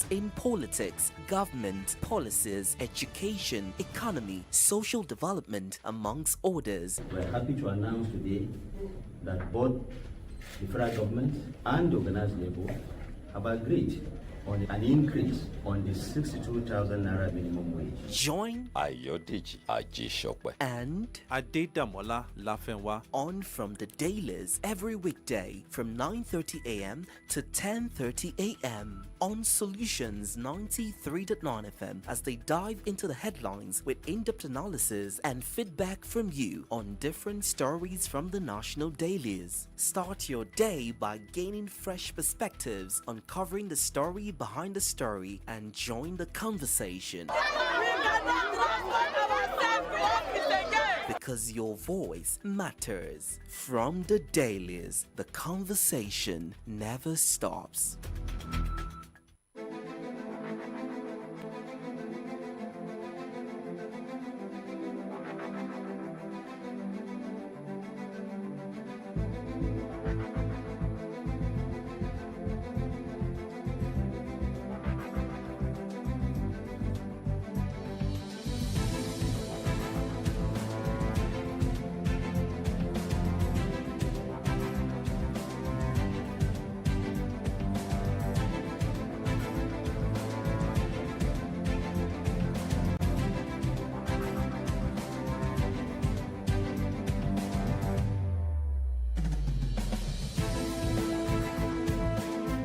issues in politics, government, policies, education, economy, social development, amongst others. We're happy to announce today that both the federal government and the organized labor have agreed on an increase on the 62,000 naira minimum wage. Join Ayodeji Ajishope and Adedamola Lafenwa on from the Dailies every weekday from 9:30 a.m. to 10:30 a.m. on Solutions 93.9 FM as they dive into the headlines with in-depth analysis and feedback from you on different stories from the national dailies. Start your day by gaining fresh perspectives, uncovering the story behind the story, and join the conversation. Because your voice matters. From the dailies, the conversation never stops.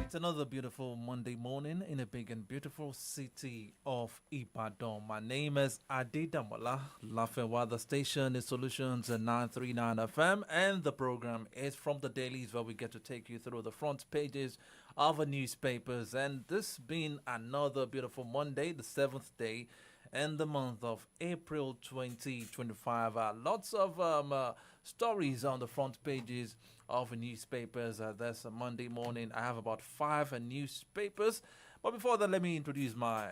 It's another beautiful Monday morning in a big and beautiful city of Ibadan. My name is Adedamola Lafenwa. The station is Solutions 939 FM, and the program is From the Dailies, where we get to take you through the front pages of the newspapers. And this being another beautiful Monday, the 7th day in the month of April 2025. Lots of stories on the front pages of newspapers. This Monday morning, I have about 5 newspapers. But before that, let me introduce my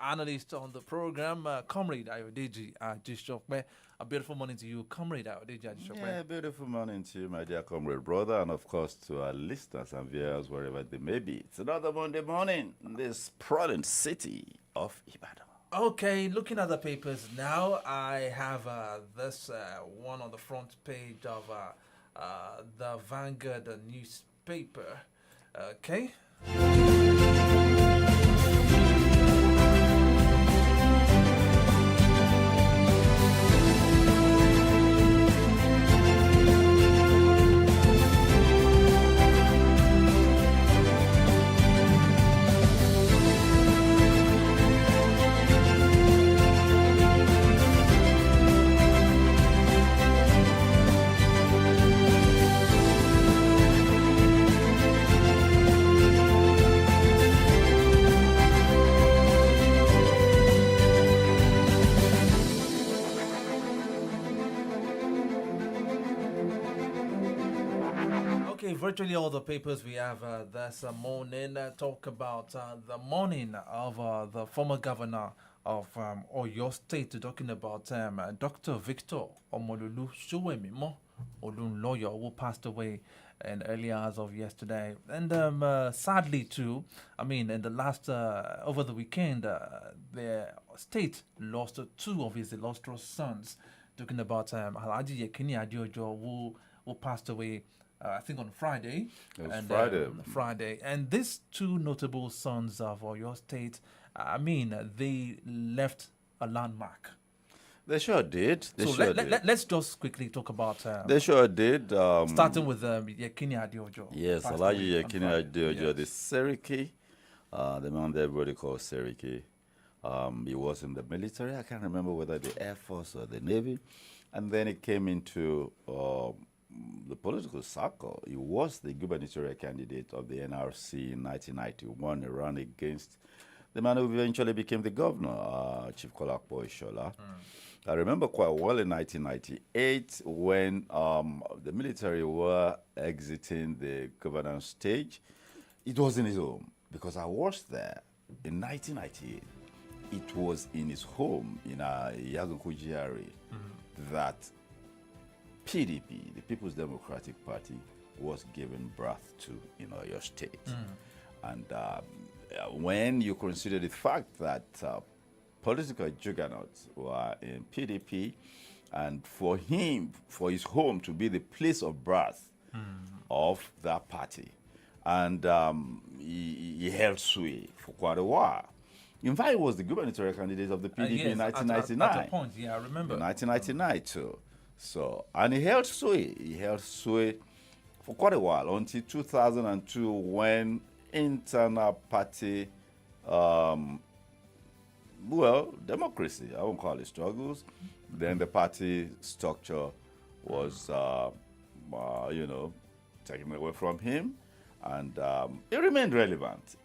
analyst on the program, Comrade Ayodeji Ajishope. A beautiful morning to you, Comrade Ayodeji Ajishope. Yeah, beautiful morning to you, my dear comrade brother, and of course to our listeners and viewers wherever they may be. It's another Monday morning in this sprawling city of Ibadan. Okay, looking at the papers now, I have this one on the front page of the Vanguard newspaper. Okay. Virtually all the papers we have this morning talk about the morning of the former governor of Oyo State, talking about Dr. Victor Omololu Sowemimo Olunloyo, who passed away in early hours of yesterday. And sadly too, I mean, in the last, over the weekend, the state lost 2 of his illustrious sons, talking about Alhaji Yekini Adiojo, who passed away I think on Friday. It was Friday. Friday. And these 2 notable sons of Oyo State, I mean, they left a landmark. They sure did. Let's just quickly talk about... they sure did. Starting with Yekini Adiojo. Yes, Alhaji Yekini Adiojo, the Seriki, the man that everybody calls Seriki. He was in the military. I can't remember whether the Air Force or the Navy. And then he came into... the political circle. He was the gubernatorial candidate of the NRC in 1991. He ran against the man who eventually became the governor, Chief Kolakpo Ishola. I remember quite well in 1998 when the military were exiting the governance stage. It was in his home because I was there in 1998. It was in his home in Yagunkujari that PDP, the People's Democratic Party, was given birth to in Oyo State. And when you consider the fact that political juggernauts were in PDP, and for his home to be the place of birth of that party, and he held sway for quite a while. In fact, he was the gubernatorial candidate of the PDP Yes, in 1999. At a point, yeah, I remember. In 1999 too. So, and he held sway. He held sway for quite a while until 2002 when internal party, democracy, I won't call it struggles. Then the party structure was, taken away from him. And he remained relevant.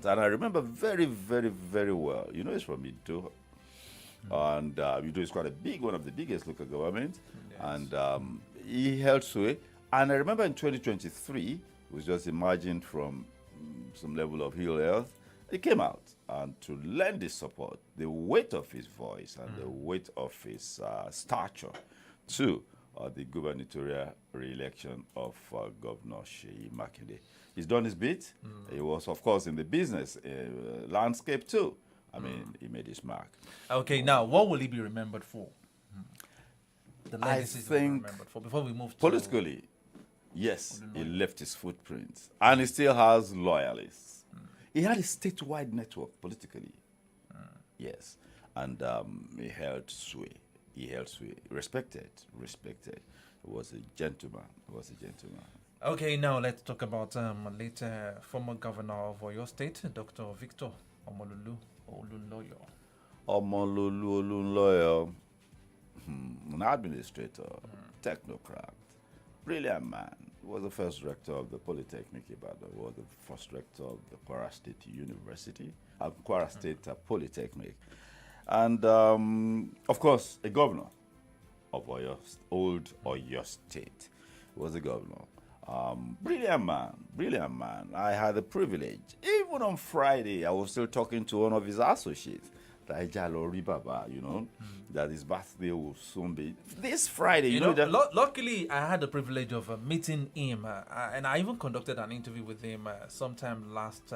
And I remember very, very, very well. You know, he's from Ido. And Ido is quite a big, one of the biggest local governments. Yes. And he held sway. And I remember in 2023, he was just emerging from some level of ill health. He came out and to lend his support, the weight of his voice and the weight of his stature to the gubernatorial re-election of Governor Sheyi Makinde. He's done his bit. He was, of course, in the business landscape too. I mean, he made his mark. Okay, now what will he be remembered for? The I legacies will be think remembered for before we move to politically, yes, he left his footprints, and he still has loyalists. He had a statewide network politically, yes, and he held sway. Respected. He was a gentleman. Okay, now let's talk about later former governor of Oyo State, Dr. Victor Omololu Olunloyo. Omololu Olunloyo, an administrator, technocrat, brilliant man. He was the first rector of the Polytechnic Ibadan, was the first rector of the Kwara State University, Kwara State Polytechnic. And, of course, a governor of old Oyo State. He was a governor. Brilliant man. I had the privilege. Even on Friday, I was still talking to one of his associates, Daijalo Baba, that his birthday will soon be. This Friday, you know that. Luckily, I had the privilege of meeting him, and I even conducted an interview with him sometime last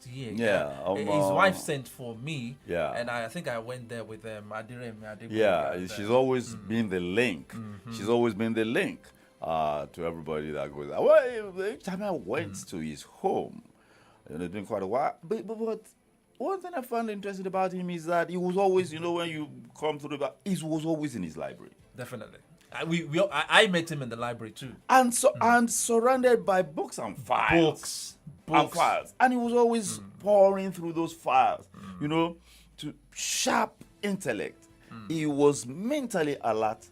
year. Yeah. His wife sent for me. Yeah. And I think I went there with Adiremi. Yeah, she's always been the link. She's always been the link to everybody that goes. Well, each time I went to his home, it's been quite a while. But one thing I found interesting about him is that he was always, when you come through he was always in his library. Definitely. I met him in the library too. And and surrounded by books and files. Books. And he was always pouring through those files, to sharp intellect. He was mentally alert.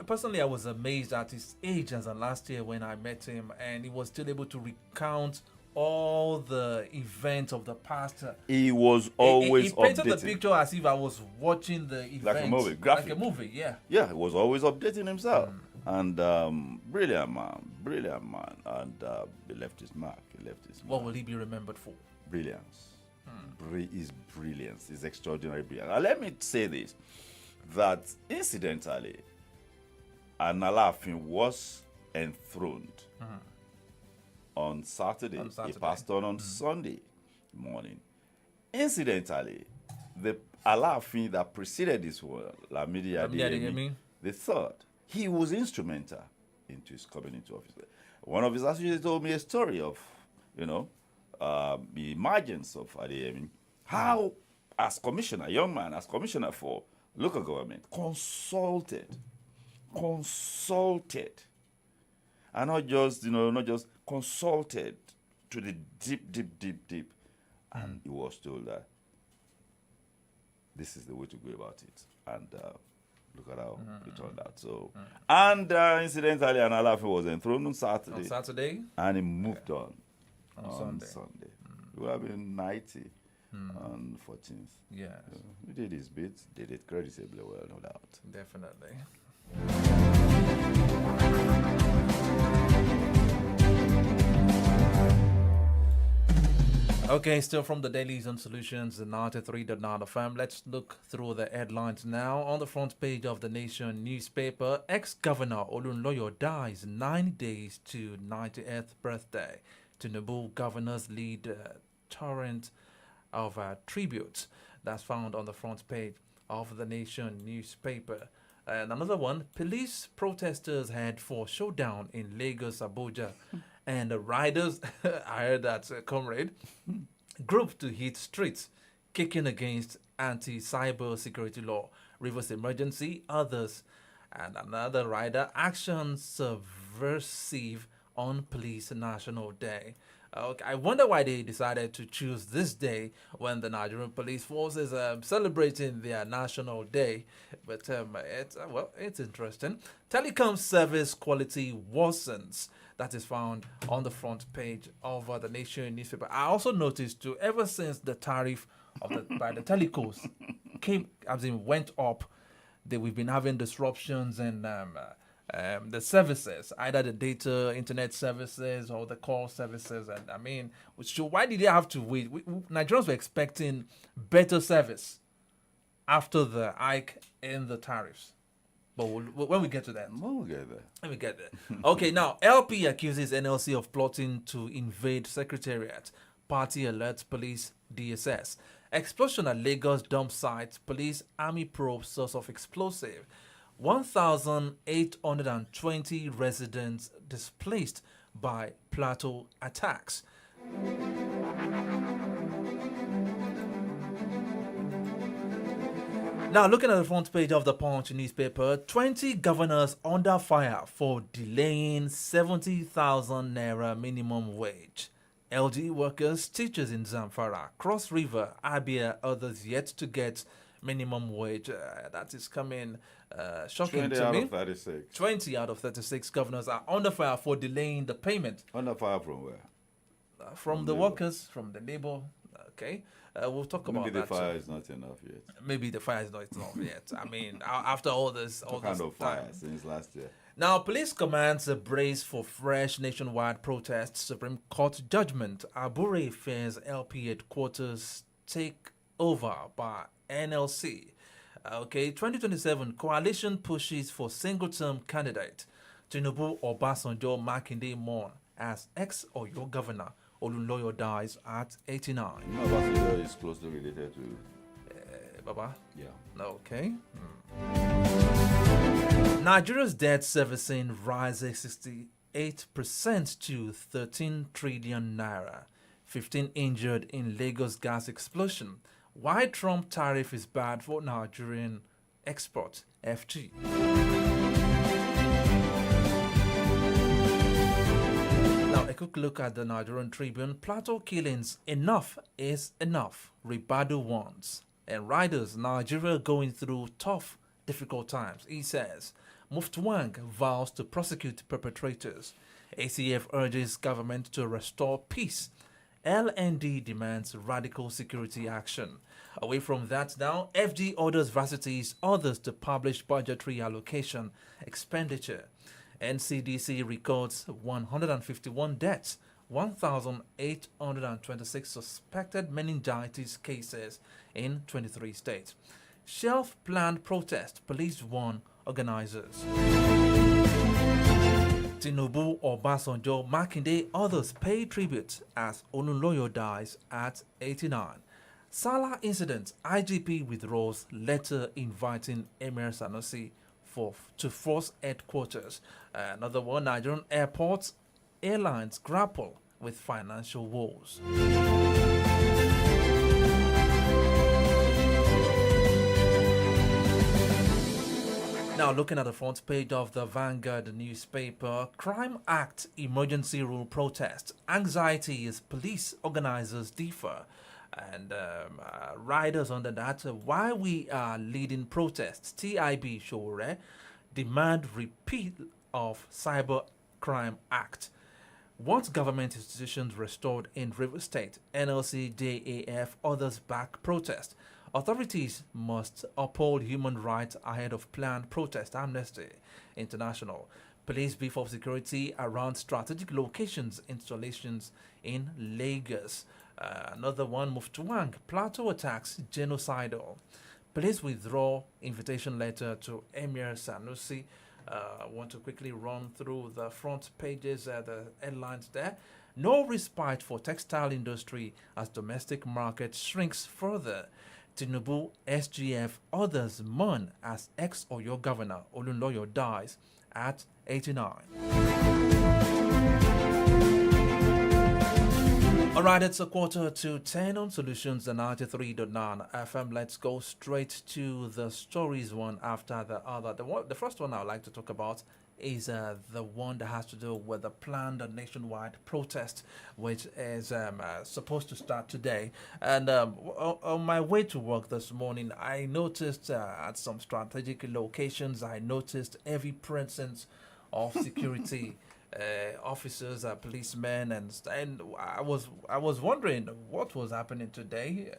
Personally, I was amazed at his age as of last year when I met him, and he was still able to recount all the events of the past. He was always he painted updating. the picture as if I was watching the event. Like a movie, graphic. Like a movie, yeah. Yeah, he was always updating himself. And brilliant man. And he left his mark. What will he be remembered for? Brilliance. His brilliance is extraordinary brilliance. Now, let me say this, that incidentally, an Alaafin was enthroned on Saturday. He passed on Sunday morning. Incidentally, the Alaafin that preceded this one, Lamidi Adeyemi, the third, he was instrumental into his coming into office. One of his associates told me a story of, the emergence of Adeyemi, how, as commissioner, young man, as commissioner for local government, consulted, and not just consulted to the deep, and he was told that this is the way to go about it, and look at how it turned out. So, and incidentally, an Alaafin was enthroned on Saturday, and he moved on Sunday. He would have been 90 on 14th. Yeah. He did his bit, did it creditably well, no doubt. Definitely. Okay, still from the Dailies and Solutions, the 93.9 FM. Let's look through the headlines now. On the front page of the Nation newspaper, ex-governor Olunloyo dies 9 days to 90th birthday. Tinubu governors lead torrent of tributes. That's found on the front page of the Nation newspaper. And another one, police protesters head for showdown in Lagos, Abuja. And the riders, I heard that, comrade, group to hit streets, kicking against anti-cyber security law. Rivers emergency, others. And another rider, action subversive on Police National Day. Okay, I wonder why they decided to choose this day when the Nigerian Police Force is celebrating their National Day. But it's interesting. Telecom service quality worsens. That is found on the front page of the Nation newspaper. I also noticed too, ever since the tariff of by the telecos went up, that we've been having disruptions in the services, either the data, internet services, or the call services. And I mean, so why did they have to wait? Nigerians were expecting better service after the hike in the tariffs. But when we get to that. When we get there. Let me get there. Okay, now, LP accuses NLC of plotting to invade Secretariat. Party alerts police DSS. Explosion at Lagos dump site. Police army probe source of explosive. 1,820 residents displaced by plateau attacks. Now, looking at the front page of the Punch newspaper, 20 governors under fire for delaying 70,000 naira minimum wage. LG workers, teachers in Zamfara, Cross River, Abia, others yet to get minimum wage. That is coming shocking to me. 20 out of 36. 20 out of 36 governors are under fire for delaying the payment. Under fire from where? From the workers, from the labor. Okay. We'll talk about that. Maybe the fire is not enough yet. Maybe the fire is not enough yet. I mean, after all this, What kind of fire since last year? Now, police commands a brace for fresh nationwide protests. Supreme Court judgment. Abure fears LP headquarters take over by NLC. Okay, 2027 coalition pushes for single-term candidate. Tinubu Obasanjo Makinde mourn as ex-Oyo governor. Olunloyo dies at 89. Obasanjo is closely related to Baba? Yeah. Okay. Nigeria's debt servicing rises 68% to 13 trillion naira. 15 injured in Lagos gas explosion. Why Trump tariff is bad for Nigerian export, FG. Now, a quick look at the Nigerian Tribune. Plateau killings, enough is enough, Ribadu warns. And riders, Nigeria going through tough, difficult times. He says, Muftwang vows to prosecute perpetrators. ACF urges government to restore peace. LND demands radical security action. Away from that now, FD orders varsities, others to publish budgetary allocation expenditure. NCDC records 151 deaths, 1,826 suspected meningitis cases in 23 states. Shelf-planned protest, police warn organizers. Tinubu, Obasanjo, Makinde, others pay tribute as Olunloyo dies at 89. Salah incident, IGP withdraws letter inviting Emir Sanusi to force headquarters. Another one, Nigerian airports, airlines grapple with financial woes. Now, looking at the front page of the Vanguard newspaper, Crime Act emergency rule protest. Anxiety as police organizers differ. And riders under that, why we are leading protests. TIB Shore demand repeat of Cyber Crime Act. Want government institutions restored in River State. NLC, JAF, others back protest. Authorities must uphold human rights ahead of planned protest. Amnesty International. Police beef of security around strategic locations installations in Lagos. Another one, Muftwang, plateau attacks genocidal. Police withdraw invitation letter to Emir Sanusi. I want to quickly run through the front pages, the headlines there. No respite for textile industry as domestic market shrinks further. Tinubu, SGF, others mourn as ex-Oyo governor Olunloyo dies at 89. All right, it's 9:45 on Solutions and 93.9 FM. Let's go straight to the stories one after the other. The first one I would like to talk about is the one that has to do with the planned nationwide protest, which is supposed to start today. And on my way to work this morning, I noticed at some strategic locations, I noticed heavy presence of security officers, policemen, and I was wondering what was happening today.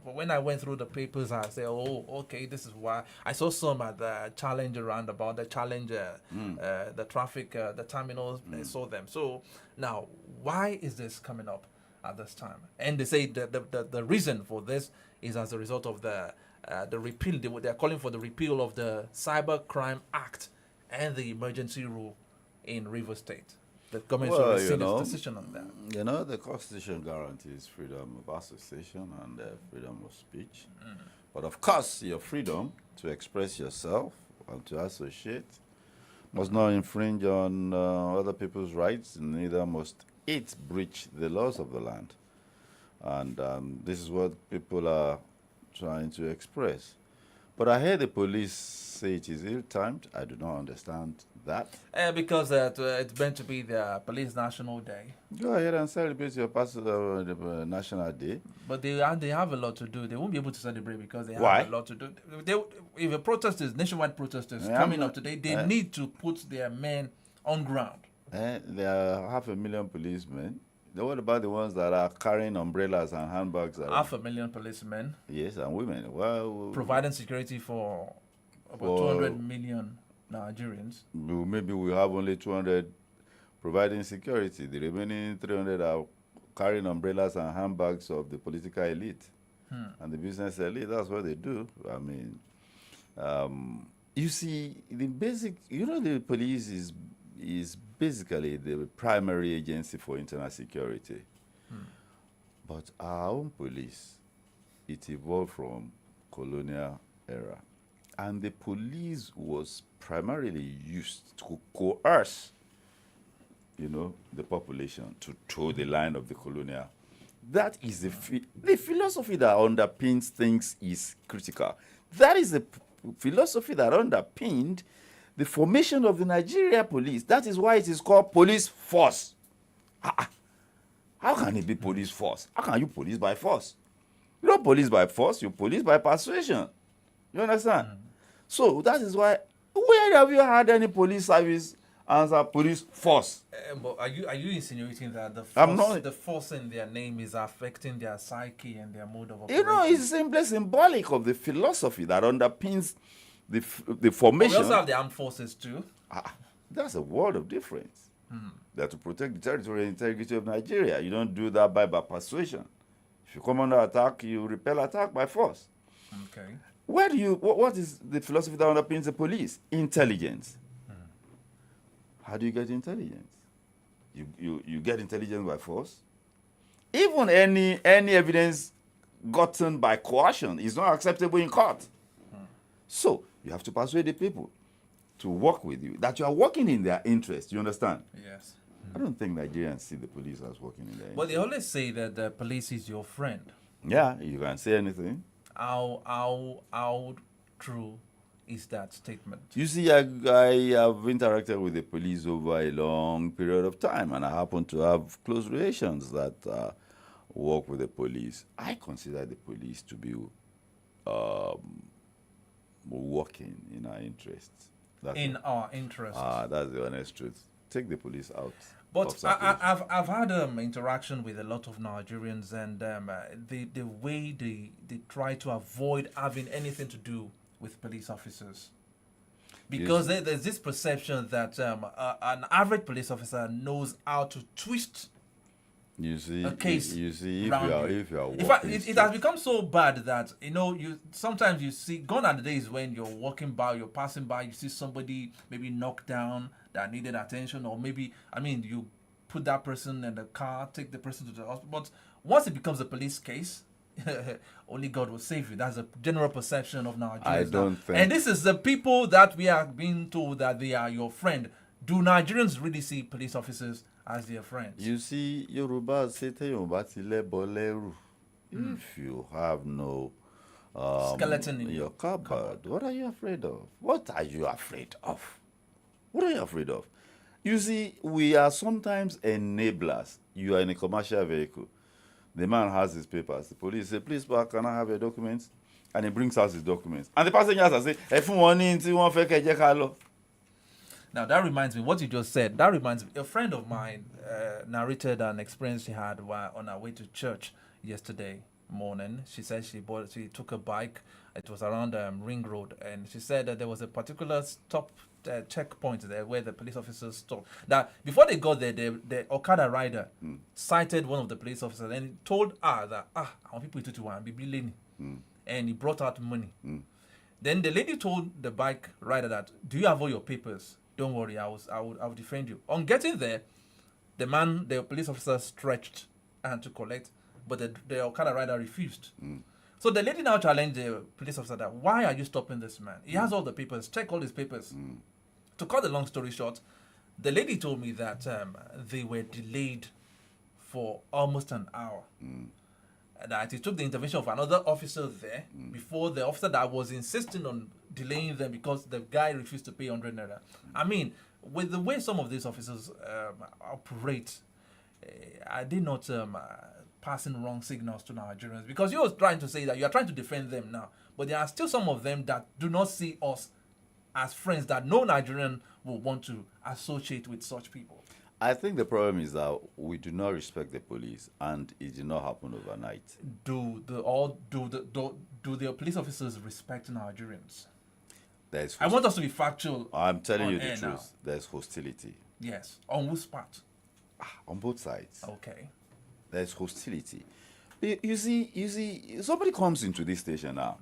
But when I went through the papers, I said, "Oh, okay, this is why." I saw some at the Challenger roundabout, the Challenger, the traffic, the terminals. I saw them. So now, why is this coming up at this time? And they say the reason for this is as a result of the repeal. They're calling for the repeal of the Cyber Crime Act and the emergency rule in Rivers State. The government should rescind its decision on that. You know, the Constitution guarantees freedom of association and freedom of speech. But of course, your freedom to express yourself and to associate must not infringe on other people's rights, neither must it breach the laws of the land. And this is what people are trying to express. But I heard the police say it is ill-timed. I do not understand that. Because it's meant to be the Police National Day. Go ahead and celebrate your National Day. But they have a lot to do. They won't be able to celebrate because they Why? have a lot to do. If a nationwide protesters coming up today, they need to put their men on ground. There are 500,000 policemen. What about the ones that are carrying umbrellas and handbags? 500,000 policemen. Yes, and women. Well, providing security for about 200 million Nigerians. Maybe we have only 200 providing security. The remaining 300 are carrying umbrellas and handbags of the political elite and the business elite. That's what they do. I mean, you see, the basic, the police is basically the primary agency for internal security. But our own police, it evolved from colonial era. And the police was primarily used to coerce, the population to toe the line of the colonial. That is the philosophy that underpins things is critical. That is the philosophy that underpinned the formation of the Nigeria police. That is why it is called police force. How can it be police force? How can you police by force? You don't police by force, you police by persuasion. You understand? So that is why, where have you had any police service answer police force? But are you insinuating that the force in their name is affecting their psyche and their mode of operation? It's simply symbolic of the philosophy that underpins the formation. We also have the armed forces too. That's a world of difference. They're to protect the territorial integrity of Nigeria. You don't do that by persuasion. If you come under attack, you repel attack by force. Okay. What is the philosophy that underpins the police? Intelligence. How do you get intelligence? You get intelligence by force. Even any evidence gotten by coercion is not acceptable in court. So you have to persuade the people to work with you, that you are working in their interest. You understand? Yes. I don't think Nigerians see the police as working in their interest. But they always say that the police is your friend. Yeah, you can say anything. How true is that statement? You see, I have interacted with the police over a long period of time, and I happen to have close relations that work with the police. I consider the police to be working in our interests. Our interests. That's the honest truth. Take the police out. But I've had interaction with a lot of Nigerians, and the way they try to avoid having anything to do with police officers. Because there's this perception that an average police officer knows how to twist a case. If you are in fact, it has become so bad that you sometimes you see, gone are the days when you're walking by, you're passing by, you see somebody maybe knocked down that needed attention, or maybe you put that person in the car, take the person to the hospital. But once it becomes a police case, only God will save you. That's a general perception of Nigerians. I don't think. And this is the people that we are being told that they are your friend. Do Nigerians really see police officers as their friends? You see, Yoruba say if you have no Skeleton in your cupboard, what are you afraid of? What are you afraid of? What are you afraid of? You see, we are sometimes enablers. You are in a commercial vehicle. The man has his papers. The police say, please, but can I have your documents? And he brings out his documents. And the passengers are saying, if you want to Now, that reminds me, what you just said, that reminds me, a friend of mine narrated an experience she had while on her way to church yesterday morning. She said she took a bike. It was around Ring Road. And she said that there was a particular stop checkpoint there where the police officers stopped. That before they got there, the Okada rider cited one of the police officers and he told her that, I want people to want be lane. And he brought out money. Then the lady told the bike rider that, do you have all your papers? Don't worry, I will defend you. On getting there, the police officer stretched and to collect, but the Okada rider refused. So the lady now challenged the police officer that, why are you stopping this man? He has all the papers. Check all his papers. To cut the long story short, the lady told me that they were delayed for almost an hour. That it took the intervention of another officer there before the officer that was insisting on delaying them because the guy refused to pay 100 naira. I mean, with the way some of these officers operate, are they not passing wrong signals to Nigerians? Because you're trying to say that you are trying to defend them now, but there are still some of them that do not see us as friends, that no Nigerian will want to associate with such people. I think the problem is that we do not respect the police, and it did not happen overnight. Do the police officers respect Nigerians? I want us to be factual. I'm telling you the truth. Now. There's hostility. Yes. On whose part? On both sides. Okay. There's hostility. You see, somebody comes into this station now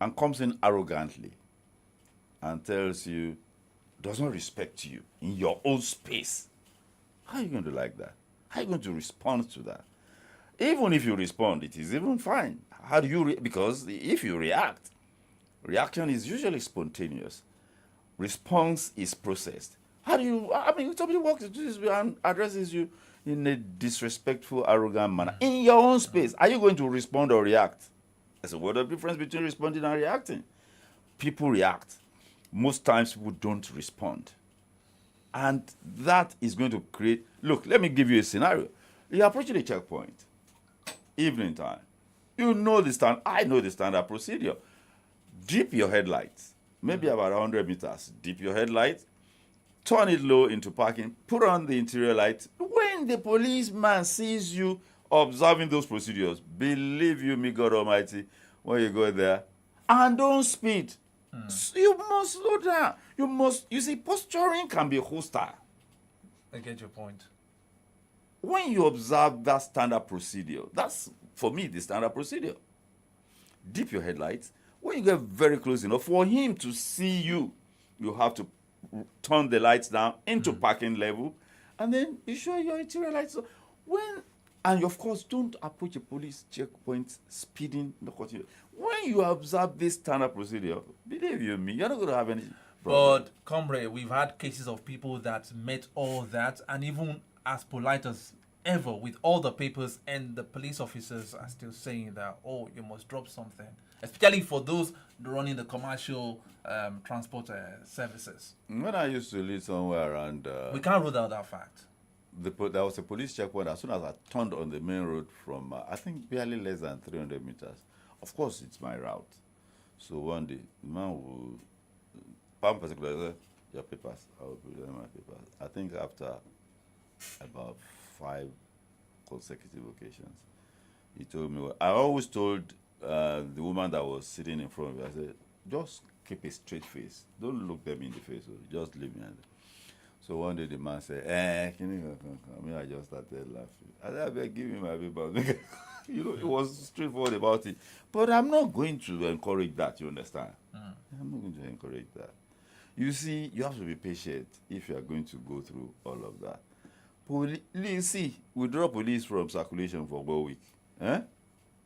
and comes in arrogantly and tells you, does not respect you in your own space. How are you going to like that? How are you going to respond to that? Even if you respond, it is even fine. How do you because if you react, reaction is usually spontaneous. Response is processed. How do you, somebody walks into this and addresses you in a disrespectful, arrogant manner in your own space. Are you going to respond or react? There's a word of difference between responding and reacting. People react. Most times people don't respond. And that is going to create, look, let me give you a scenario. You're approaching a checkpoint, evening time. You know I know the standard procedure. Dip your headlights, maybe about 100 meters. Dip your headlights, turn it low into parking, put on the interior light. When the policeman sees you observing those procedures, believe you me, God Almighty, when you go there, and don't speed. You must slow down. You see, posturing can be hostile. I get your point. When you observe that standard procedure, that's, for me, the standard procedure. Dip your headlights. When you get very close enough, for him to see you, you have to turn the lights down into parking level, and then you show your interior lights. And of course, don't approach a police checkpoint speeding. When you observe this standard procedure, believe you me, you're not going to have any problem. But, comrade, we've had cases of people that met all that, and even as polite as ever with all the papers, and the police officers are still saying that, oh, you must drop something. Especially for those running the commercial transport services. When I used to live somewhere around... we can't rule out that fact. There was a police checkpoint as soon as I turned on the main road from, I think, barely less than 300 meters. Of course, it's my route. So one day, the man will, Palm particular, your papers. I will present my papers. I think after about 5 consecutive occasions, he told me, I always told the woman that was sitting in front of me, I said, just keep a straight face. Don't look them in the face. Just leave me. So one day the man said, can you come? I just started laughing. I said, I better give me my paper. It was straightforward about it. But I'm not going to encourage that, you understand? I'm not going to encourage that. You see, you have to be patient if you are going to go through all of that. See, withdraw police from circulation for 1 week. Eh?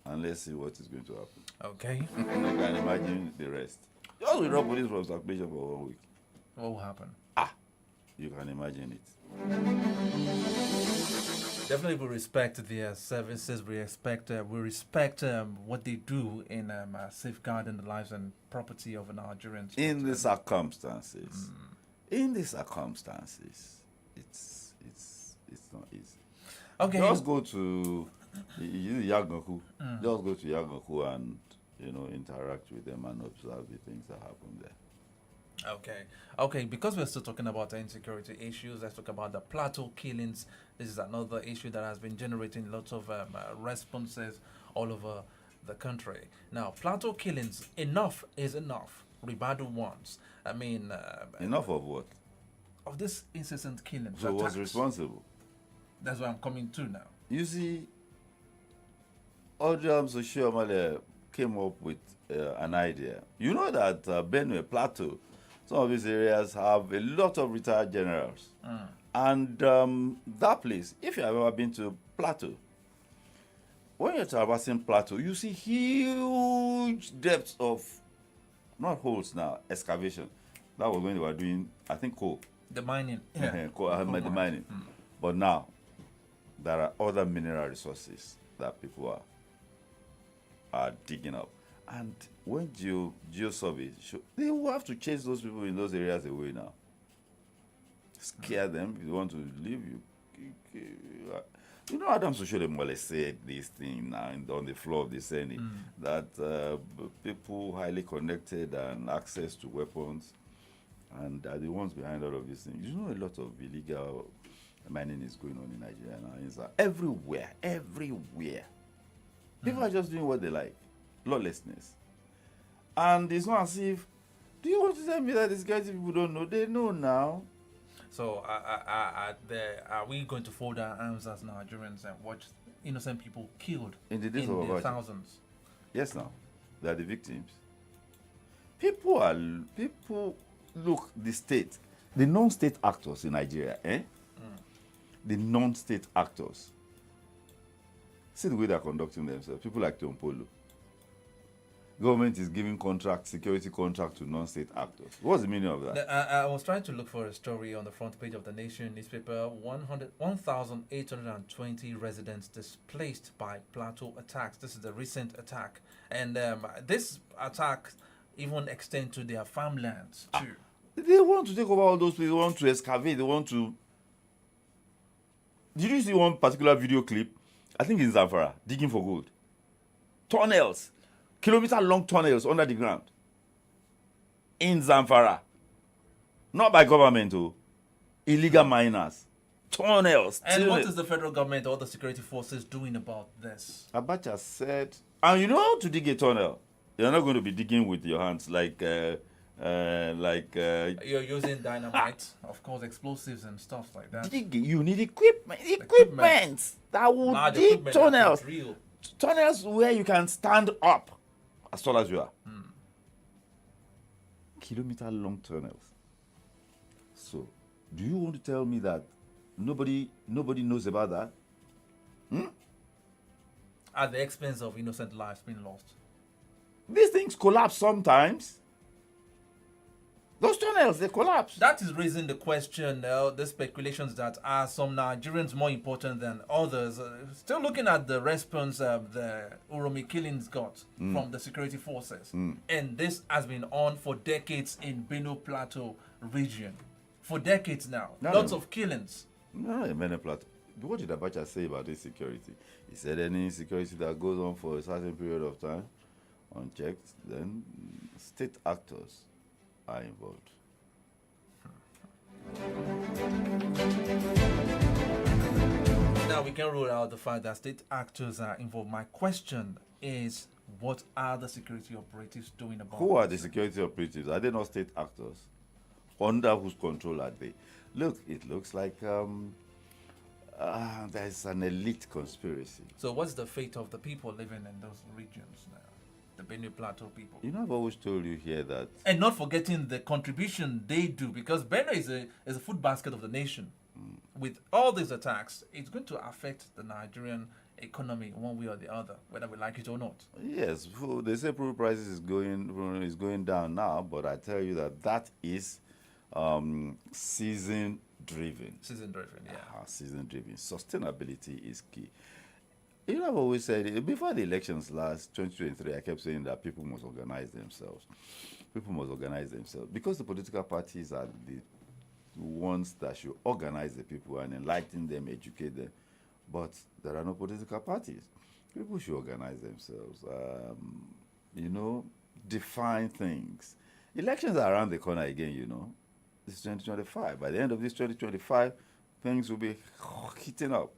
And let's see what is going to happen. Okay. You can imagine the rest. Just withdraw police from circulation for 1 week. What will happen? You can imagine it. Definitely, we respect their services. We respect what they do in safeguarding the lives and property of Nigerians. In the circumstances, it's not easy. Okay. Just go to Yagaku. Just go to Yagaku and interact with them and observe the things that happen there. Okay. Because we're still talking about insecurity issues, let's talk about the plateau killings. This is another issue that has been generating lots of responses all over the country. Now, plateau killings, enough is enough. Ribadu wants. I mean, Enough of what? of this incessant killings. So what's attacks. responsible? That's what I'm coming to now. You see, Odriam Soshiomale came up with an idea. You know that Benue Plateau, some of these areas have a lot of retired generals. And that place, if you have ever been to Plateau, when you're traversing Plateau, you see huge depths of, not holes now, excavation. That was when they were doing, I think, coal. The mining. The mining. But now, there are other mineral resources that people are digging up. And when geo surveys show, they will have to chase those people in those areas away now. Scare them. If you want to leave, Adam Soshomole said this thing now on the floor of the Senate, that people highly connected and access to weapons and are the ones behind all of these things. You know, a lot of illegal mining is going on in Nigeria now. It's everywhere. People are just doing what they like. Lawlessness. And it's not as if, do you want to tell me that these guys, people don't know? They know now. So are we going to fold our arms as Nigerians and watch innocent people killed In the days in of the our thousands? Yes, now. They are the victims. Look, the state, the non-state actors in Nigeria, the non-state actors, see the way they're conducting themselves. People like Tompolo. Government is giving security contract to non-state actors. What's the meaning of that? I was trying to look for a story on the front page of the Nation newspaper. 1,820 residents displaced by plateau attacks. This is the recent attack. And this attack even extend to their farmlands too. They want to take over all those places. They want to excavate. They want to... Did you see one particular video clip? I think in Zamfara, digging for gold. Tunnels. Kilometer-long tunnels under the ground. In Zamfara. Not by government, illegal miners. Tunnels. And what is the federal government or the security forces doing about this? Abacha said, and you know how to dig a tunnel? You're not going to be digging with your hands like You're using dynamite, of course, explosives and stuff like that. You need equipment that will dig tunnels. Tunnels where you can stand up as tall as you are. Kilometer-long tunnels. So, do you want to tell me that nobody knows about that? At the expense of innocent lives being lost. These things collapse sometimes. Those tunnels, they collapse. That is raising the question, the speculations that are some Nigerians more important than others. Still looking at the response the Uromi killings got from the security forces. And this has been on for decades in Benue Plateau region. For decades now. Lots of killings. No, in Benue Plateau. What did Abacha say about insecurity? He said any insecurity that goes on for a certain period of time, unchecked, then state actors are involved. Now we can rule out the fact that state actors are involved. My question is, what are the security operatives doing about Who are the security operatives? Are they not state actors? Under whose control are they? Look, it looks like there's an elite conspiracy. So what's the fate of the people living in those regions now? The Benue Plateau people. You know, I've always told you here that... And not forgetting the contribution they do, because Benue is a food basket of the nation. with all these attacks, it's going to affect the Nigerian economy one way or the other, whether we like it or not. Yes, they say crude prices is going down now, but I tell you that is season driven. Season driven, yeah. Season driven. Sustainability is key. You know, I've always said before the elections last 2023, I kept saying that people must organize themselves. People must organize themselves because the political parties are the ones that should organize the people and enlighten them, educate them. But there are no political parties. People should organize themselves. You know, define things. Elections are around the corner again, you know. This is 2025. By the end of this 2025, things will be heating up.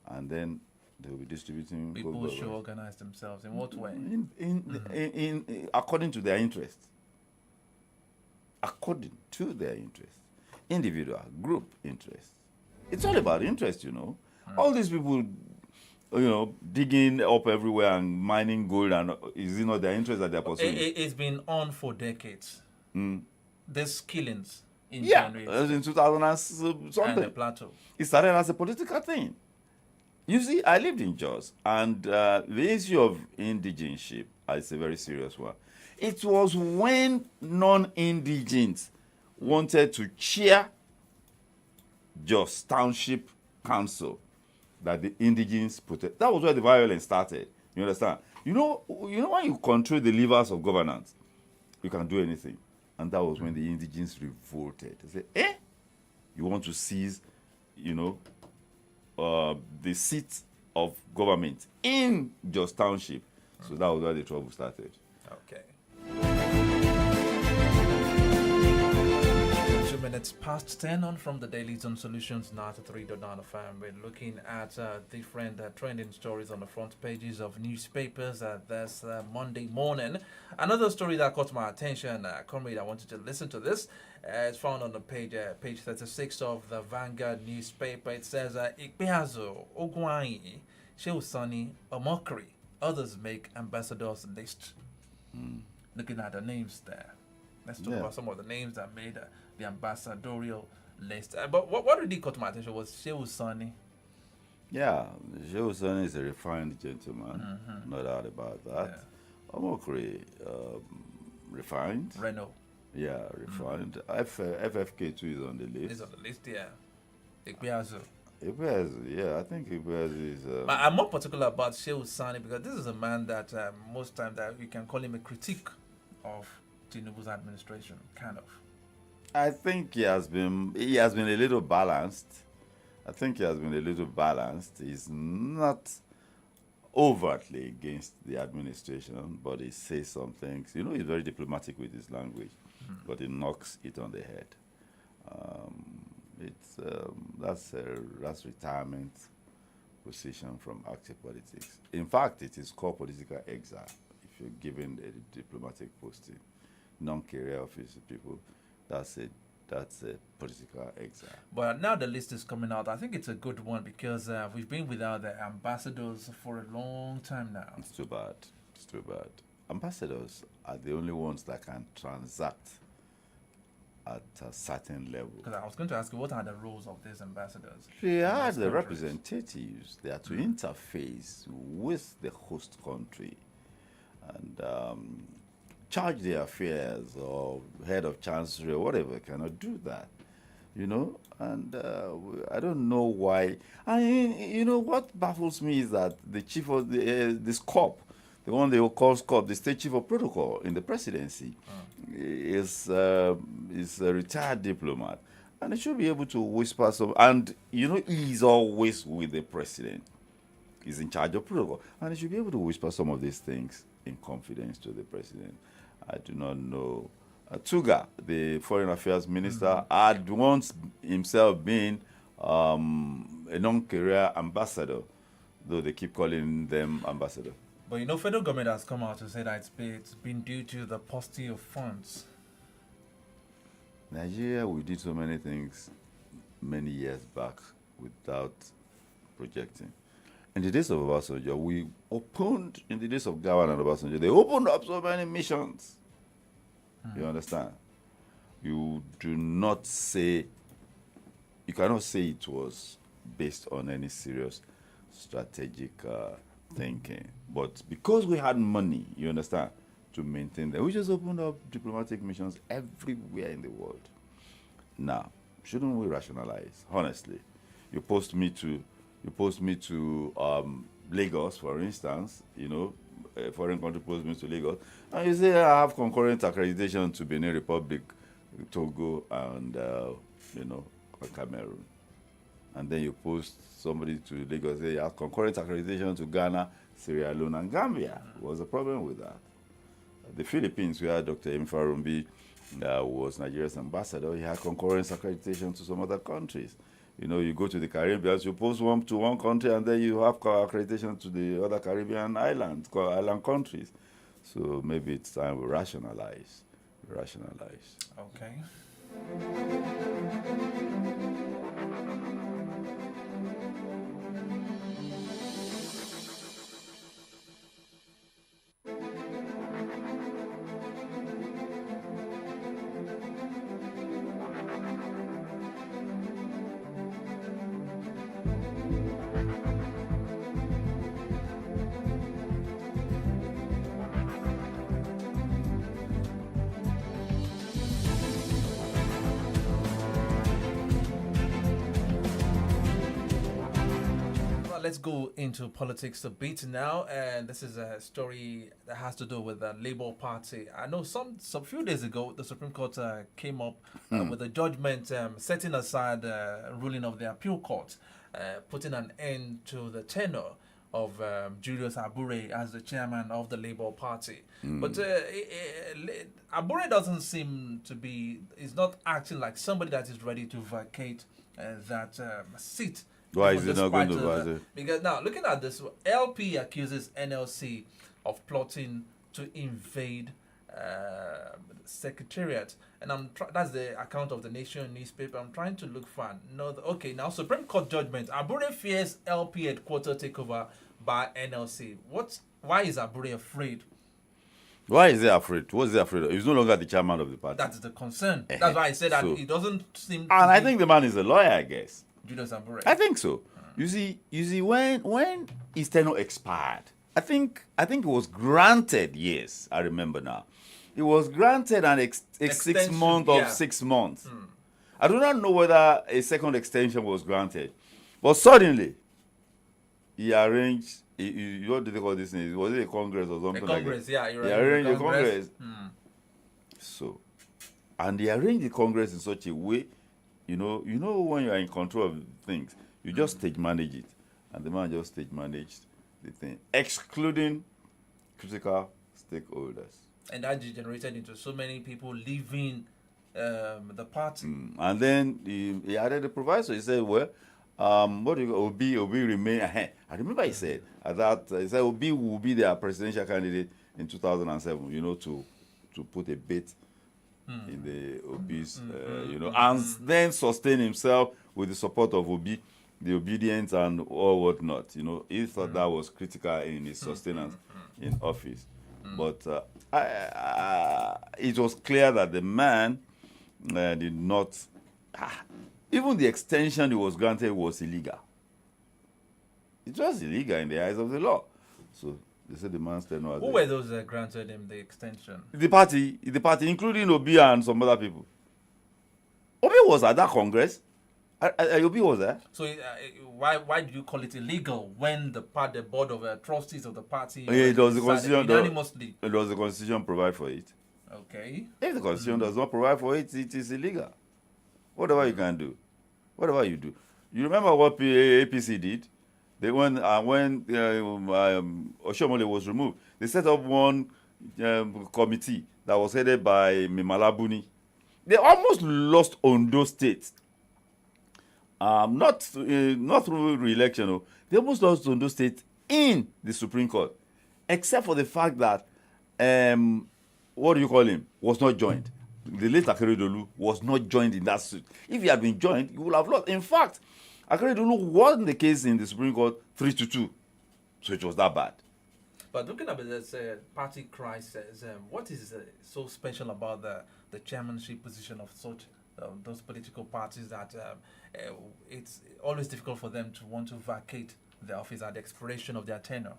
And then they will be distributing. People should organize themselves. In what way? In according to their interest. According to their interest. Individual, group interest. It's all about interest, you know. All these people, you know, digging up everywhere and mining gold, and is it not their interest that they're pursuing? It's been on for decades. There's killings in Yeah, January in 2000 and and the something. plateau. It started as a political thing. You see, I lived in Jos, and the issue of indigenship is a very serious one. It was when non-indigents wanted to chair Jos Township Council that the indigents protest. That was where the violence started. You understand? You know when you control the levers of governance, you can do anything. And that was when the indigents revolted. They said, you want to seize, you know, the seat of government in Jos Township. So that was where the trouble started. Okay. 2 minutes past 10 on from the Dailies on Solutions 93.9 FM. We're looking at different trending stories on the front pages of newspapers this Monday morning. Another story that caught my attention, comrade, I wanted to listen to this. It's found on the page 36 of the Vanguard newspaper. It says, Ikpeazu, Ogwai, Shehu Sani, a mockery. Others make ambassadors list. Looking at the names there. Let's talk about some of the names that made the ambassadorial list. But what really caught my attention was Shehu Sani. Yeah, Shehu Sani is a refined gentleman. No doubt about that. Omokri, refined. Renault. Yeah, refined. FFK too is on the list. It's on the list, yeah. Ikpeazu. Ikpeazu, yeah, I think Ikpeazu is. But I'm more particular about Shehu Sani because this is a man that most times that we can call him a critique of Tinubu's administration, kind of. I think he has been a little balanced. He's not overtly against the administration, but he says some things. You know, he's very diplomatic with his language, but he knocks it on the head. That's retirement position from active politics. In fact, it is called political exile if you're given a diplomatic posting. Non-career office people, that's a political exile. But now the list is coming out. I think it's a good one because we've been without the ambassadors for a long time now. It's too bad. Ambassadors are the only ones that can transact at a certain level. Because I was going to ask you, what are the roles of these ambassadors? They are the representatives. They are to interface with the host country and charge their affairs, or head of chancery or whatever cannot do that, you know. And I don't know why. You know what baffles me is that the chief of the SCOP, the one they will call SCOP, the state chief of protocol in the presidency, is a retired diplomat, and he should be able to whisper some. And you know, he's always with the president. He's in charge of protocol, and he should be able to whisper some of these things in confidence to the president. I do not know. Tuga, the foreign affairs minister, had once himself been a non-career ambassador, though they keep calling them ambassador. But you know, federal government has come out to say that it's been due to the paucity of funds. Nigeria, we did so many things many years back without projecting. In the days of Obasanjo, we opened, in the days of Gawan and Obasanjo, they opened up so many missions. You understand? You do not say you cannot say it was based on any serious strategic thinking. But because we had money, you understand, to maintain them, we just opened up diplomatic missions everywhere in the world. Now, shouldn't we rationalize? Honestly, you post me to Lagos, for instance. A foreign country posts me to Lagos, and you say I have concurrent accreditation to Benin Republic, Togo, and Cameroon. And then you post somebody to Lagos, say you have concurrent accreditation to Ghana, Sierra Leone, and Gambia. What's the problem with that? The Philippines, where Dr. Imfarumbi was Nigeria's ambassador, he had concurrent accreditation to some other countries. You go to the Caribbean, you post one to one country, and then you have accreditation to the other Caribbean island countries. So maybe it's time we rationalize. Okay. Let's go into politics a bit now, and this is a story that has to do with the Labour Party. I know some few days ago, the Supreme Court came up with a judgment setting aside ruling of the appeal court, putting an end to the tenure of Julius Abure as the chairman of the Labour Party. But Abure doesn't seem to be, is not acting like somebody that is ready to vacate that seat. Why is it not going to vacate? Because now, looking at this, LP accuses NLC of plotting to invade Secretariat. And that's the account of the Nation newspaper. I'm trying to look for another. Okay, now Supreme Court judgment. Abure fears LP headquarters takeover by NLC. Why is Abure afraid? Why is he afraid? What's he afraid of? He's no longer the chairman of the party. That is the concern. That's why I said that it doesn't seem. And I think the man is a lawyer, I guess. Julius Abure. I think so. You see, when his tenure expired, I think it was granted. Yes, I remember now. It was granted an 6 months of 6 months. I do not know whether a second extension was granted, but suddenly he arranged. What did they call this thing? Was it a congress or something? Congress, like that? He arranged a congress. So, and they arranged the congress in such a way. You know when you are in control of things, you just stage manage it, and the man just stage managed the thing, excluding critical stakeholders. And that degenerated into so many people leaving the party. And then he added the proviso. He said, "Well, what do you Obi remain?" I remember he said he said Obi will be their presidential candidate in 2007. To put a bait in the Obi's, and then sustain himself with the support of Obi, the obedience and all whatnot. He thought that was critical in his sustenance in office. But it was clear that the man did not. Even the extension he was granted was illegal. It was illegal in the eyes of the law. So they said the man's tenure. Who were those that granted him the extension? The party, including Obi and some other people. Obi was at that Congress. Obi was there. So why do you call it illegal when the board of trustees of the party does the constitution unanimously? Does the constitution provide for it? Okay. If the constitution does not provide for it, it is illegal. Whatever you can do, whatever you do. You remember what APC did? They when Oshomole was removed, they set up one committee that was headed by Mimalabuni. They almost lost Ondo State. Not through re-election. They almost lost Ondo State in the Supreme Court, except for the fact that was not joined. The late Akeredolu was not joined in that suit. If he had been joined, he would have lost. In fact, Akeredolu won the case in the Supreme Court 3-2. So it was that bad. But looking at this party crisis, what is so special about the chairmanship position of such those political parties that it's always difficult for them to want to vacate the office at the expiration of their tenure.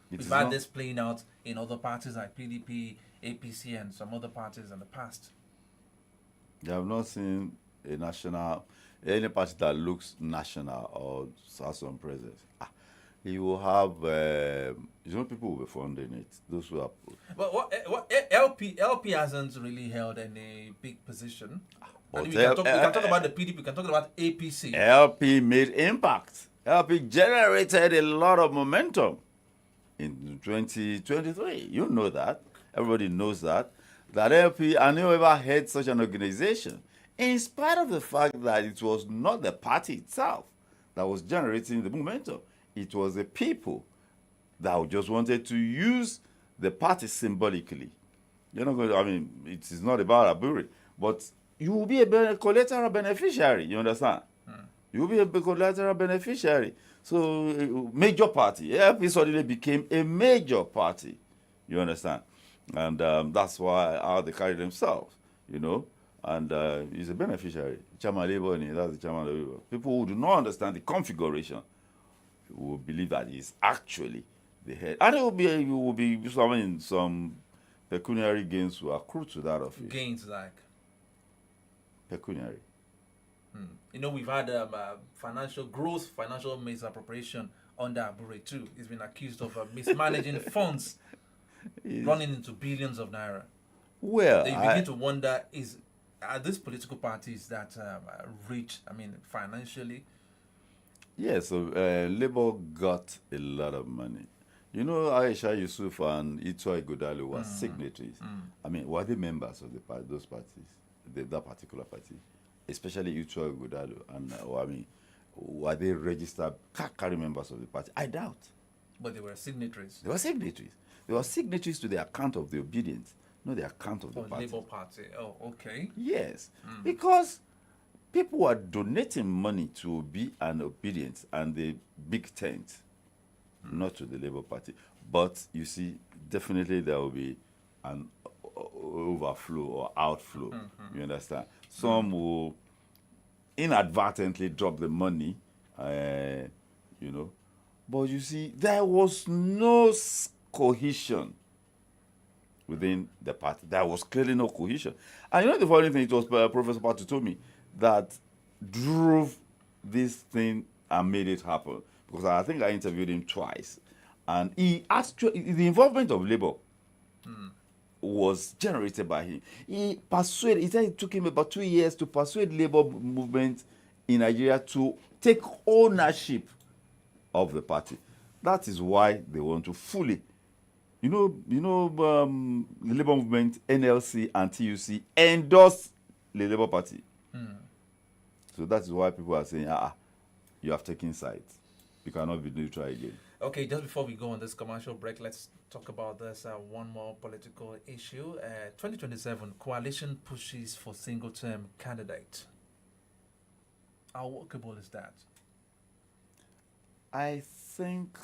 We've had this playing out in other parties like PDP, APC, and some other parties in the past. You have not seen any party that looks national or has some presence. You will have, people will be funding it. Those who are. But LP hasn't really held any big position. But We can talk about the PDP, we can talk about APC. LP made impact. LP generated a lot of momentum in 2023. You know that. Everybody knows that. That LP, I never had such an organization, in spite of the fact that it was not the party itself that was generating the momentum. It was the people that just wanted to use the party symbolically. You're not going to, it is not about Aburi, but you will be a collateral beneficiary, you understand? You will be a collateral beneficiary. So, major party. LP suddenly became a major party, you understand? And that's how they carry themselves, And he's a beneficiary. Chairman Labour, and that's the chairman of Labour. People who do not understand the configuration will believe that he's actually the head. And it will be some pecuniary gains will accrue to that office. Gains like? Pecuniary. We've had financial growth, financial misappropriation under Abure too. He's been accused of mismanaging funds running into billions of naira. Well, they begin to wonder, are these political parties that rich, financially? Yeah, so Labour got a lot of money. Aisha Yusuf and Itoi Godalo were signatories. Were they members of those parties, that particular party? Especially Itoi Godalo. And, were they registered carry members of the party? I doubt. But they were signatories. They were signatories. They were signatories to the account of the obedience, not the account of the party. Labour Party. Oh, okay. Yes, because people were donating money to Obi and Obedience and the big tent, not to the Labour Party. But you see, definitely there will be an overflow or outflow. You understand? Some will inadvertently drop the money, But you see, there was no cohesion within the party. There was clearly no cohesion. And the funny thing, it was Professor Patu told me that drove this thing and made it happen. Because I think I interviewed him twice. And the involvement of Labour was generated by him. He said it took him about 2 years to persuade Labour movement in Nigeria to take ownership of the party. That is why they want to fully, the Labour movement, NLC and TUC endorse the Labour Party. So that is why people are saying, you have taken sides. You cannot be neutral again. Okay, just before we go on this commercial break, let's talk about this one more political issue. 2027, coalition pushes for single-term candidate. How workable is that? I think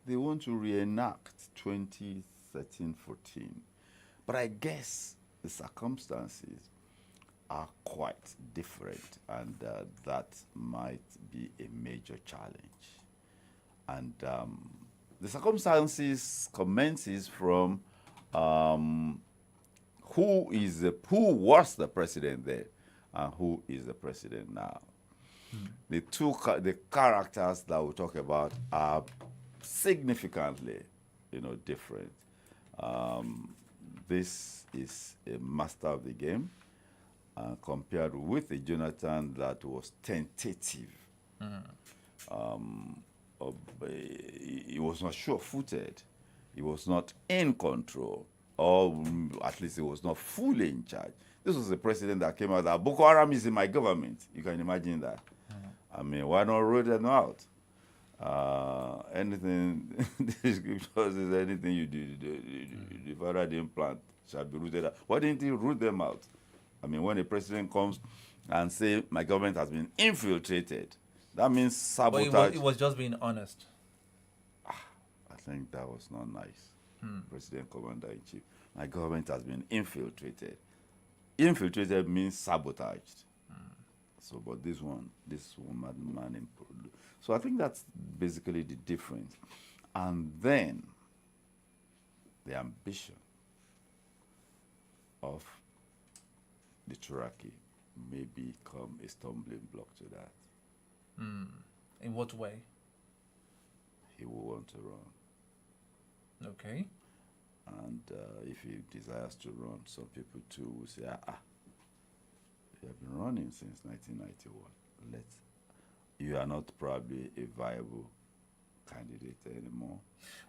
they want to reenact 2013-14. But I guess the circumstances are quite different, and that might be a major challenge. And the circumstances commences from who was the president then and who is the president now. The characters that we talk about are significantly, different. This is a master of the game compared with a Jonathan that was tentative. He was not sure-footed. He was not in control, or at least he was not fully in charge. This was the president that came out that Boko Haram is in my government. You can imagine that. Why not root them out? Anything, the scripture says anything you do, the father didn't plant shall be rooted out. Why didn't he root them out? When a president comes and say my government has been infiltrated, that means sabotage. But it was just being honest. I think that was not nice. President Commander-in-Chief. My government has been infiltrated. infiltrated means sabotaged. So, but this woman, man, so I think that's basically the difference. And then the ambition of the Cherokee may become a stumbling block to that. In what way? He will want to run. Okay. And if he desires to run, some people too will say, you have been running since 1991. You are not probably a viable candidate anymore.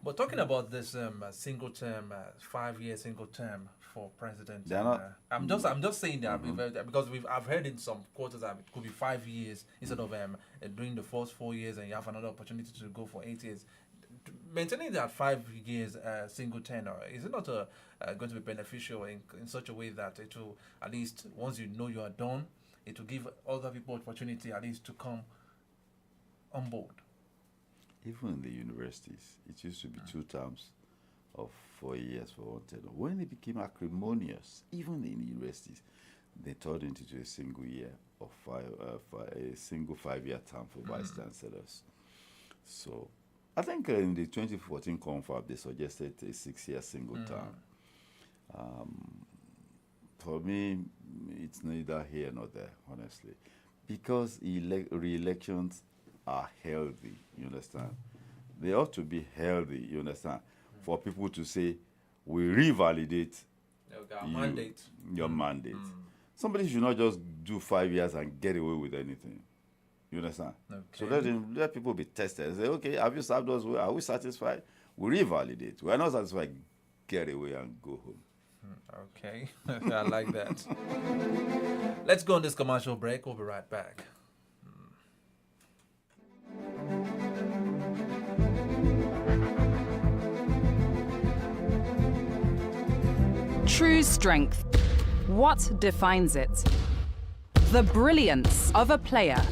But talking about this single term, 5-year single term for president, They're not. I'm just saying that because I've heard in some quarters that it could be 5 years instead of during the first 4 years, and you have another opportunity to go for 8 years. Maintaining that 5 years single tenure, is it not going to be beneficial in such a way that it will, at least once you know you are done, it will give other people opportunity at least to come on board? Even in the universities, it used to be 2 terms of 4 years for one tenure. When they became acrimonious, even in the universities, they turned it into a single year of a single 5-year term for vice chancellors. So I think in the 2014 confab, they suggested a 6-year single term. For me, it's neither here nor there, honestly, because re-elections are healthy, you understand? They ought to be healthy, you understand? For people to say, we revalidate your mandate. Somebody should not just do 5 years and get away with anything. You understand? Okay. So let people be tested and say, okay, have you served us well? Are we satisfied? We revalidate. We are not satisfied, get away and go home. Okay, I like that. Let's go on this commercial break. We'll be right back. True strength. What defines it? The brilliance of a player,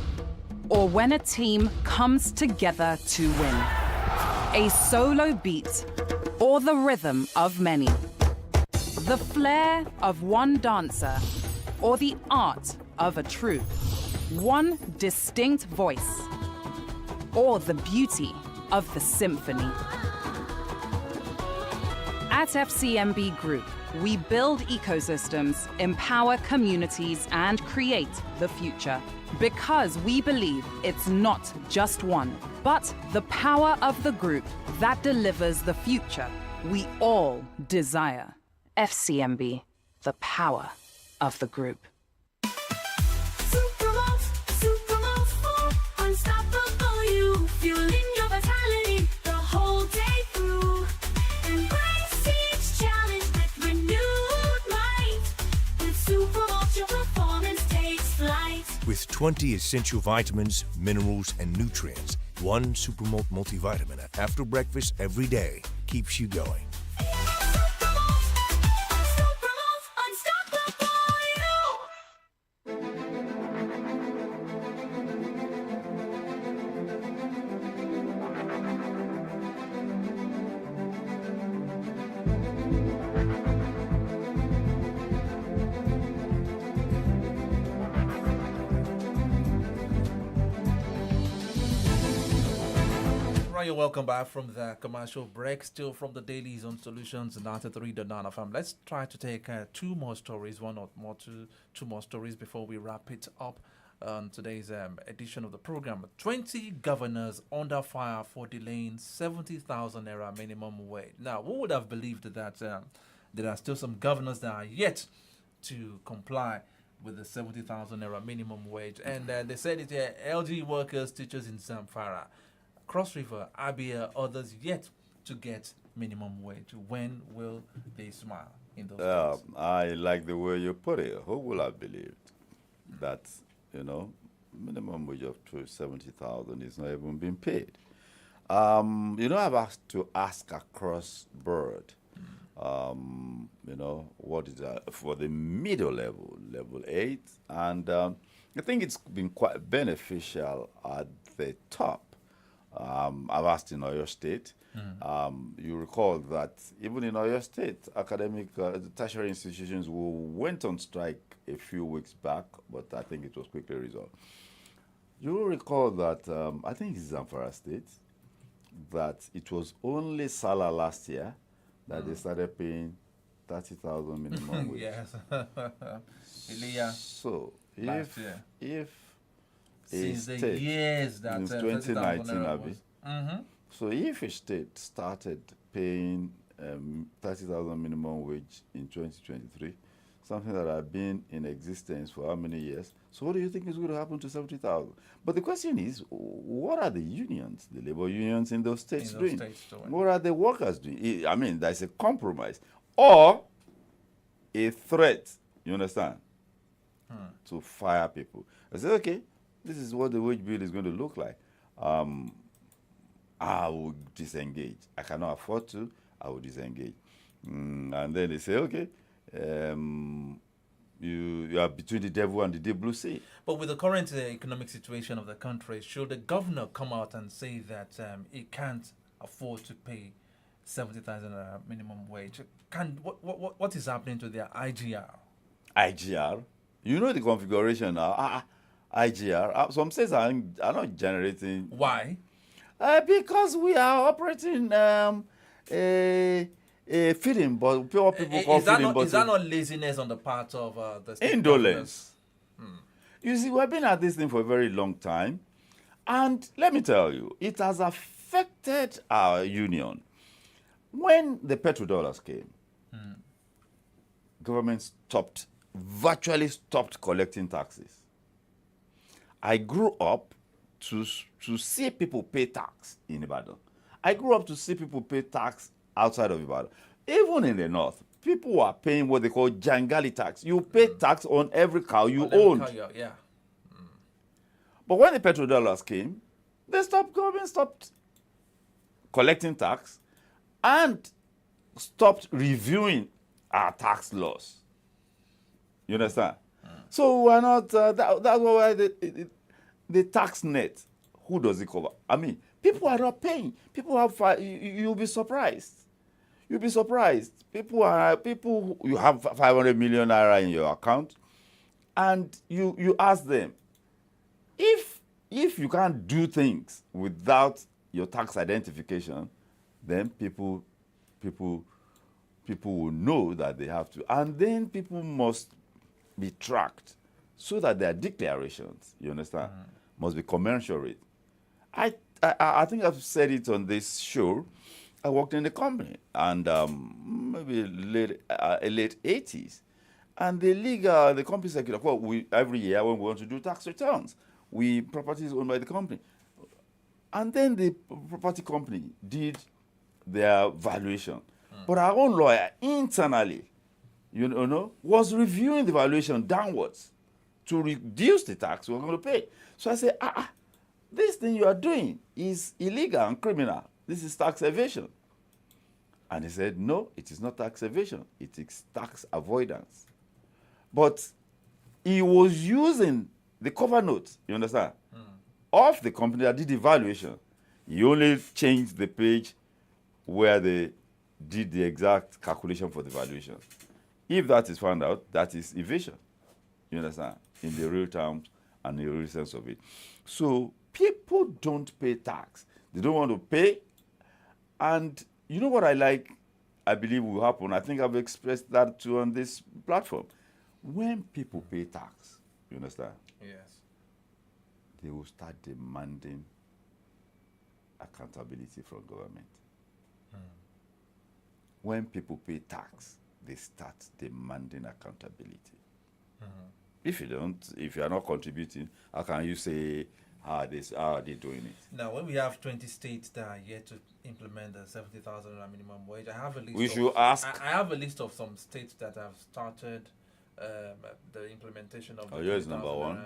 or when a team comes together to win. A solo beat, or the rhythm of many. The flair of one dancer, or the art of a troupe. One distinct voice, or the beauty of the symphony. At FCMB Group, we build ecosystems, empower communities, and create the future. Because we believe it's not just one, but the power of the group that delivers the future we all desire. FCMB, the power of the group. Unstoppable you, fueling your vitality the whole day through. Embrace each challenge with renewed might. With Supermalt, your performance takes flight. With 20 essential vitamins, minerals, and nutrients, one Supermalt multivitamin after breakfast every day keeps you going. You're welcome back from the commercial break. Still from the Dailies on Solutions 93.9 FM. Let's try to take 2 more stories, two more stories before we wrap it up on today's edition of the program. 20 governors under fire for delaying 70,000 naira minimum wage. Now, who would have believed that there are still some governors that are yet to comply with the 70,000 naira minimum wage? And they said it here, LG workers, teachers in Zamfara, Cross River, Abia, others yet to get minimum wage. When will they smile in those days? I like the way you put it. Who will have believed that, minimum wage of 70,000 is not even being paid? I've asked to ask across board, what is that for the middle level 8, and I think it's been quite beneficial at the top. I've asked in Oyo State. You recall that even in Oyo State, academic tertiary institutions went on strike a few weeks back, but I think it was quickly resolved. You will recall that I think it's Zamfara State, that it was only Salah last year that they started paying 30,000 minimum wage. Yes. Ilya, So last year. if Since the state, years that since 30,000 2019, naira Abi. was. So if a state started paying 30,000 minimum wage in 2023, something that had been in existence for how many years, so what do you think is going to happen to 70,000? But the question is, what are the unions, the labor unions in those states doing? What are the workers doing? I mean, there's a compromise or a threat, you understand, to fire people. I said, okay, this is what the wage bill is going to look like. I will disengage. I cannot afford to. I will disengage. And then they say, okay, you are between the devil and the deep blue sea. But with the current economic situation of the country, should the governor come out and say that he can't afford to pay 70,000 minimum wage? What is happening to their IGR? IGR? You know the configuration now. IGR. Some states are not generating. Why? Because we are operating a feeding, but people call Is that feeding, but is that not laziness on the part of the state indolence. You see, we've been at this thing for a very long time, and let me tell you, it has affected our union. When the petrodollars came, government virtually stopped collecting taxes. I grew up to see people pay tax in Ibadan. I grew up to see people pay tax outside of Ibadan. Even in the north, people were paying what they call jangali tax. You pay tax on every cow you owned. Yeah. But when the petrodollars came, government stopped collecting tax and stopped reviewing our tax laws. You understand? So we're not, that's why the tax net, who does it cover? I mean, people are not paying. People have, you'll be surprised. You'll be surprised. You have 500 million naira in your account, and you ask them, if you can't do things without your tax identification, then people will know that they have to. And then people must be tracked so that their declarations, you understand, must be commensurate. I think I've said it on this show. I worked in the company, and maybe late 80s. And the company secretary, well, every year when we want to do tax returns, properties owned by the company. And then the property company did their valuation. But our own lawyer internally, you know, was reviewing the valuation downwards to reduce the tax we're going to pay. So I said, this thing you are doing is illegal and criminal. This is tax evasion. And he said, no, it is not tax evasion. It is tax avoidance. But he was using the cover note, you understand, of the company that did the valuation. He only changed the page where they did the exact calculation for the valuation. If that is found out, that is evasion, you understand, in the real terms and the real sense of it. So people don't pay tax. They don't want to pay. And you know what I believe will happen? I think I've expressed that too on this platform. When people pay tax, you understand? Yes. They will start demanding accountability from government. When people pay tax, they start demanding accountability. If you are not contributing, how can you say how are they doing it? Now, when we have 20 states that are yet to implement the 70,000 minimum wage, I have a list. We should ask. I have a list of some states that have started the implementation of. Oyo is number one.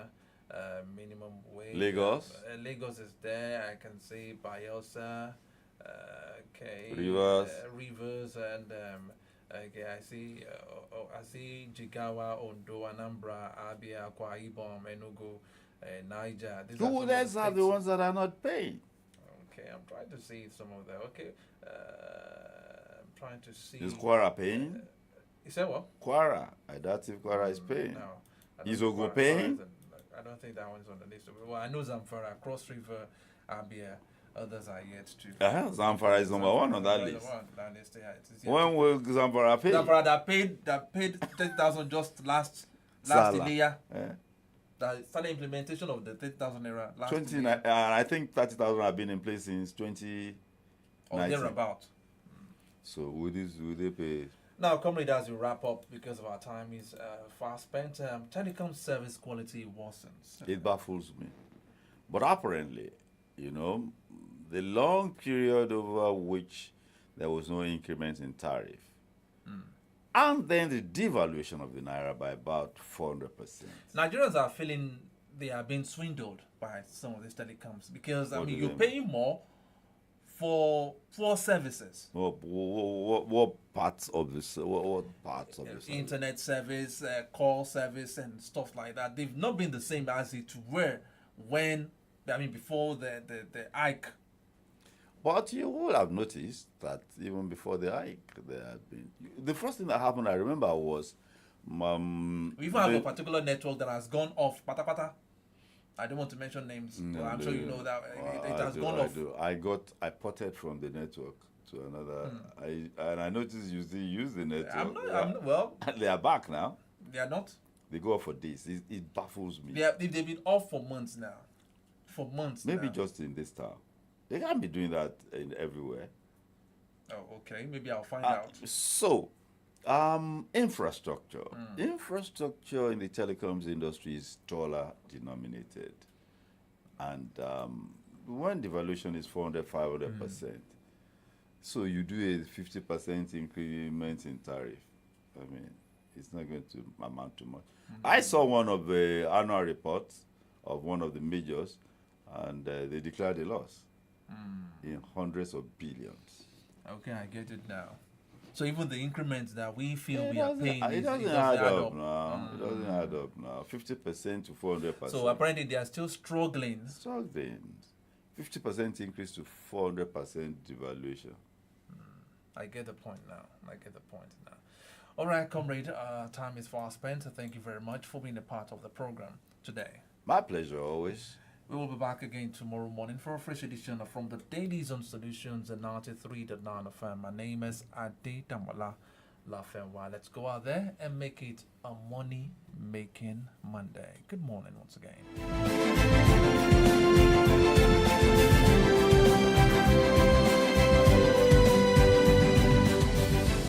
Minimum wage. Lagos. Lagos is there. I can say Bayelsa. Rivers, and okay, I see Jigawa, Ondo, Anambra, Abia, Akwa Ibom, Enugu, Niger. Those are the ones that are not paying. Okay, I'm trying to see some of them. Okay, I'm trying to see. Is Quara paying? You said what? Quara. I doubt if Quara is paying. No. I don't Is think Ogo Quara- paying? Quara isn't- I don't think that one's on the list. Well, I know Zamfara, Cross River, Abia. Others are yet to. Zamfara is number one on that Zamfara is list. one on that list, yeah, it is yet When to- will Zamfara pay? Zamfara that paid 30,000 just last Salah. year. Eh? That started implementation of the 30,000 naira last 29, year I think 30,000 have been in place since 2019. or thereabout. So will they pay? Now, comrade, as we wrap up, because of our time is fast spent, telecom service quality worsens. It baffles me. But apparently, the long period over which there was no increment in tariff, and then the devaluation of the naira by about 400%. Nigerians are feeling they are being swindled by some of these telecoms because, What do you're they mean? paying more for poor services. What parts of this? What parts of this? Internet service, call service, and stuff like that. They've not been the same as it were before the hike. But you will have noticed that even before the hike, there had been. The first thing that happened, I remember, was. We even have a particular network that has gone off. Pata pata. I don't want to mention names, but I'm sure you know that it has gone off. I ported from the network to another. I noticed you still use the network. Well, They are back now. they are not. They go off for days. It baffles me. They've been off for months now. For months Maybe now. just in this town. They can't be doing that everywhere. Oh, okay. Maybe I'll find out. So, infrastructure. Infrastructure in the telecoms industry is dollar denominated. And when devaluation is 400, 500%, so you do a 50% increment in tariff. I mean, it's not going to amount to much. I saw one of the annual reports of one of the majors, and they declared a loss in hundreds of billions. Okay, I get it now. So even the increments that we feel we are paying, It doesn't add up now. It doesn't add up now. 50% to 400%. So apparently they are still struggling. Struggling. 50% increase to 400% devaluation. I get the point now. All right, comrade. Time is far spent. Thank you very much for being a part of the program today. My pleasure always. We will be back again tomorrow morning for a fresh edition from the Dailies on Solutions and 93.9 FM. My name is Ade Damola Lafenwa. Let's go out there and make it a money-making Monday. Good morning once again.